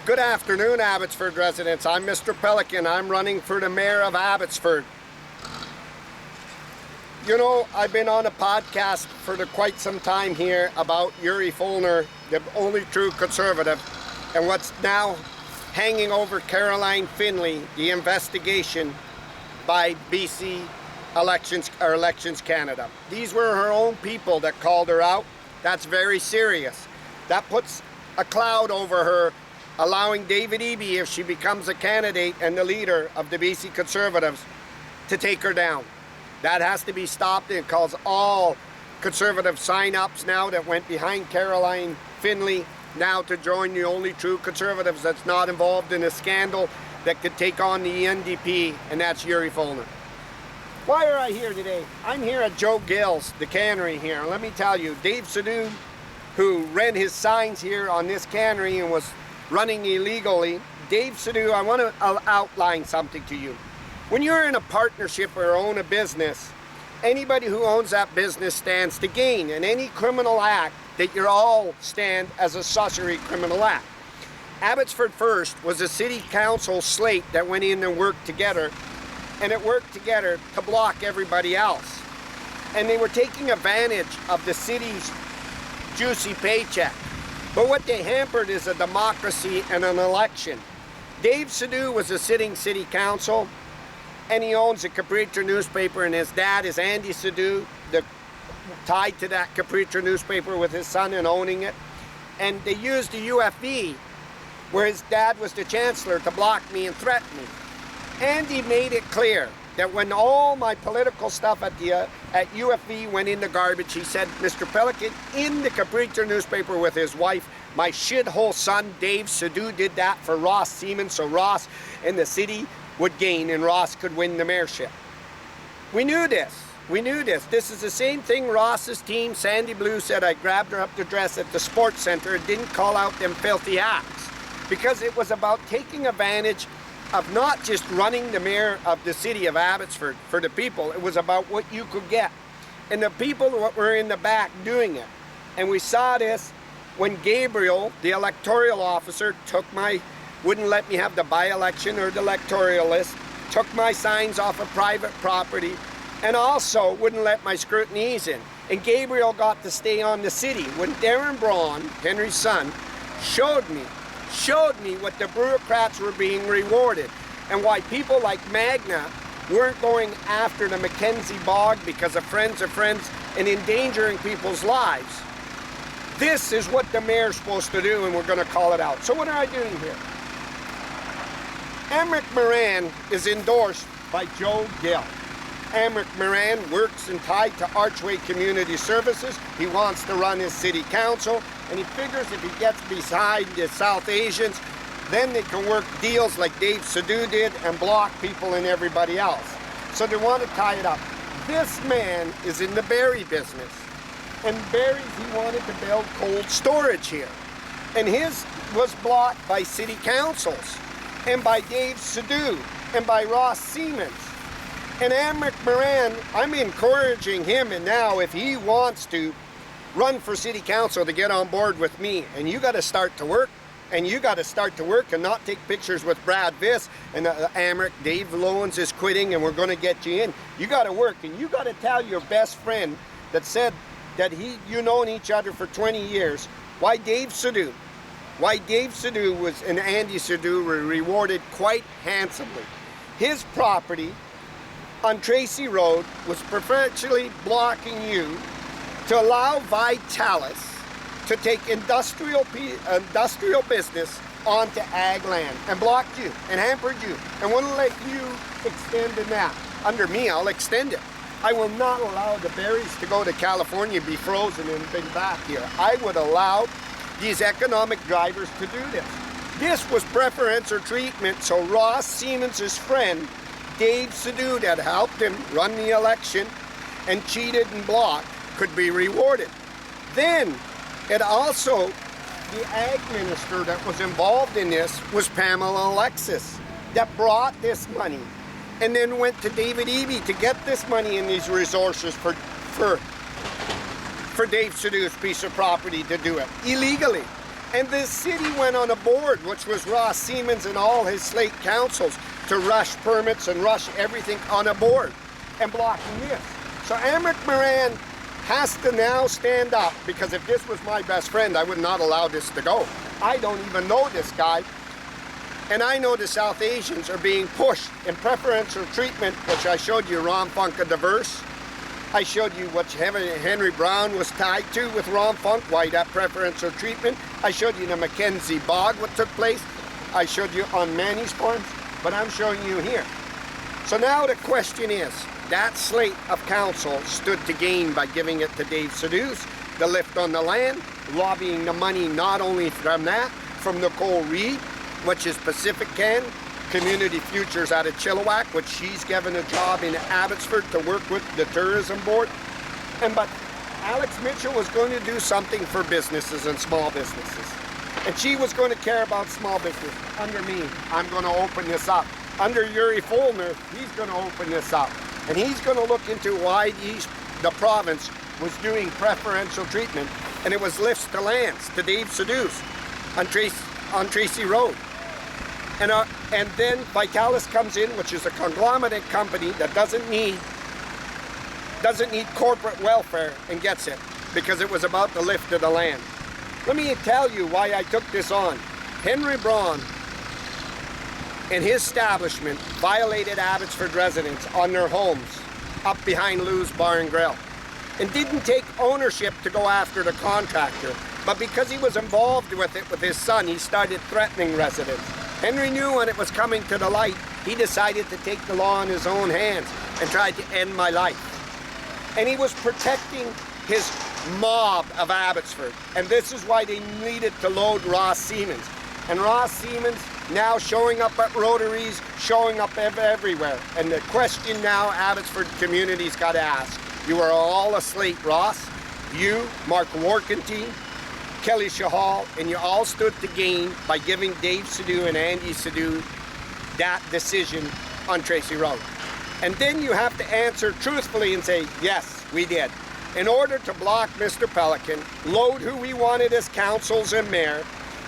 Good afternoon, Abbotsford residents. I'm Mr. Pelican. I'm running for the mayor of Abbotsford. You know, I've been on a podcast for quite some time here about Yuri Follner, the only true conservative, and what's now hanging over Caroline Finlay, the investigation by BC Elections Canada. These were her own people that called her out. That's very serious. That puts a cloud over her, allowing David Eby, if she becomes a candidate and the leader of the BC Conservatives, to take her down. That has to be stopped. It calls all Conservative sign-ups now that went behind Caroline Finlay now to join the only true Conservatives that's not involved in a scandal that could take on the NDP, and that's Yuri Follner. Why are I here today? I'm here at Joe Gill's, the cannery here. And let me tell you, Dave Sadu, who ran his signs here on this cannery and was running illegally. Dave Sadu, I want to outline something to you. When you're in a partnership or own a business, anybody who owns that business stands to gain, and any criminal act that you all stand as a successory criminal act. Abbotsford First was a city council slate that went in and worked together, and it worked together to block everybody else. And they were taking advantage of the city's juicy paycheck. But what they hampered is a democracy and an election. Dave Sadu was a sitting city council, and he owns a Capriccio newspaper, and his dad is Andy Sadu, tied to that Capriccio newspaper with his son and owning it. And they used the UFV, where his dad was the chancellor, to block me and threaten me. Andy made it clear that when all my political stuff at UFV went in the garbage, he said, Mr. Pelican, in the Capriccio newspaper with his wife, my shithole son, Dave Sadu, did that for Ross Siemens, so Ross and the city would gain and Ross could win the mayorship. We knew this. We knew this. This is the same thing Ross's team, Sandy Blue, said I grabbed her up to dress at the sports center and didn't call out them filthy acts, because it was about taking advantage of not just running the mayor of the city of Abbotsford for the people. It was about what you could get. And the people were in the back doing it. And we saw this when Gabriel, the electoral officer, wouldn't let me have the by-election or the electoral list, took my signs off of private property, and also wouldn't let my scrutinees in. And Gabriel got to stay on the city. When Darren Braun, Henry's son, showed me what the bureaucrats were being rewarded, and why people like Magna weren't going after the Mackenzie Bog because of friends and endangering people's lives. This is what the mayor's supposed to do, and we're going to call it out. So what am I doing here? Emmerich Moran is endorsed by Joe Gill. Emmerich Moran works and tied to Archway Community Services. He wants to run his city council, and he figures if he gets beside the South Asians, then they can work deals like Dave Sadu did and block people and everybody else. So they want to tie it up. This man is in the berry business. And berries, he wanted to build cold storage here. And his was blocked by city councils, and by Dave Sadu, and by Ross Siemens. And Emmerich Moran, I'm encouraging him, and now if he wants to run for city council, to get on board with me. And you got to start to work, and you got to start to work and not take pictures with Brad Viss and Emmerich. Dave Lowens is quitting, and we're going to get you in. You got to work, and you got to tell your best friend that said that you known each other for 20 years, why Dave Sadu and Andy Sadu were rewarded quite handsomely. His property on Tracy Road was perpetually blocking you to allow Vitalis to take industrial business onto ag land, and blocked you and hampered you and wouldn't let you extend in that. Under me, I'll extend it. I will not allow the berries to go to California, be frozen and bring back here. I would allow these economic drivers to do this. This was preferential treatment, so Ross Siemens' friend, Dave Sadu, that helped him run the election and cheated and blocked, could be rewarded. Then, it also, the ag minister that was involved in this was Pamela Alexis, that brought this money, and then went to David Eby to get this money and these resources for Dave Sadu's piece of property to do it illegally. And the city went on a board, which was Ross Siemens and all his slate councils, to rush permits and rush everything on a board and blocking this. So Amric Moran has to now stand up, because if this was my best friend, I would not allow this to go. I don't even know this guy. And I know the South Asians are being pushed in preferential treatment, which I showed you Ron Funka Diverse. I showed you what Henry Brown was tied to with Ron Funk, why that preferential treatment. I showed you the Mackenzie Bog, what took place. I showed you on Manny's farms, but I'm showing you here. So now the question is, that slate of council stood to gain by giving it to Dave Seduce, the lift on the land, lobbying the money not only from that, from Nicole Reed, which is Pacific Can, Community Futures out of Chilliwack, which she's given a job in Abbotsford to work with the tourism board. But Alex Mitchell was going to do something for businesses and small businesses. And she was going to care about small business. Under me, I'm going to open this up. Under Yuri Folner, he's going to open this up. And he's going to look into why the province was doing preferential treatment. And it was lifts to lands to Dave Seduce on Tracy Road. And then Vitalis comes in, which is a conglomerate company that doesn't need corporate welfare, and gets it, because it was about the lift of the land. Let me tell you why I took this on. Henry Braun and his establishment violated Abbotsford residents on their homes up behind Lou's Bar and Grill, and didn't take ownership to go after the contractor. But because he was involved with it with his son, he started threatening residents. Henry knew when it was coming to the light, he decided to take the law in his own hands and tried to end my life. And he was protecting his mob of Abbotsford. And this is why they needed to load Ross Siemens. And Ross Siemens now showing up at Rotaries, showing up everywhere. And the question now Abbotsford community's got to ask, you are all asleep, Ross. You, Mark Warkenty, Kelly Shahal, and you all stood to gain by giving Dave Sedu and Andy Sedu that decision on Tracy Road. And then you have to answer truthfully and say, yes, we did. In order to block Mr. Pelican, load who we wanted as councils and mayor,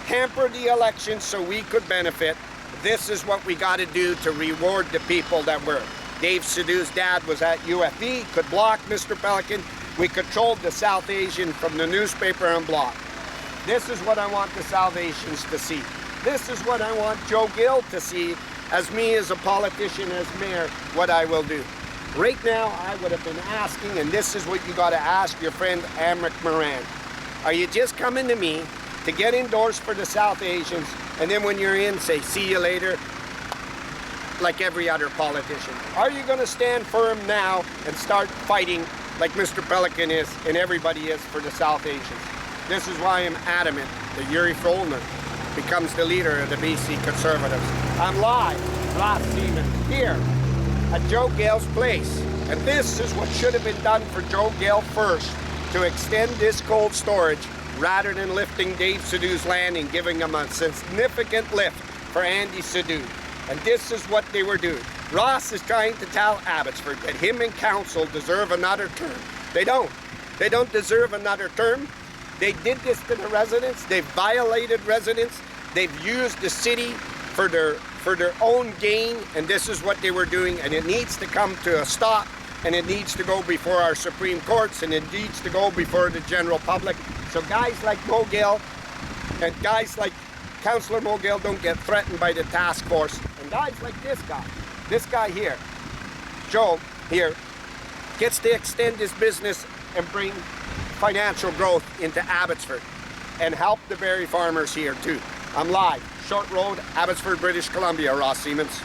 hamper the election so we could benefit, this is what we got to do to reward the people that were. Dave Sedu's dad was at UFB, could block Mr. Pelican. We controlled the South Asian from the newspaper and block. This is what I want the South Asians to see. This is what I want Joe Gill to see, as me as a politician, as mayor, what I will do. Right now, I would have been asking, and this is what you got to ask your friend Amric Moran. Are you just coming to me to get endorsed for the South Asians, and then when you're in, say, see you later, like every other politician? Are you going to stand firm now and start fighting like Mr. Pelican is and everybody is for the South Asians? This is why I'm adamant that Yuri Folner becomes the leader of the BC Conservatives. I'm live, Ross Siemens, here at Joe Gale's place. And this is what should have been done for Joe Gale first, to extend this cold storage rather than lifting Dave Sedu's land and giving him a significant lift for Andy Sedu. And this is what they were doing. Ross is trying to tell Abbotsford that him and council deserve another term. They don't. They don't deserve another term. They did this to the residents. They've violated residents. They've used the city for their own gain, and this is what they were doing, and it needs to come to a stop, and it needs to go before our Supreme Courts, and it needs to go before the general public. So guys like Mogale and guys like Councillor Mogale don't get threatened by the task force, and guys like this guy here, Joe here, gets to extend his business and bring financial growth into Abbotsford and help the berry farmers here too. I'm live, Short Road, Abbotsford, British Columbia, Ross Siemens.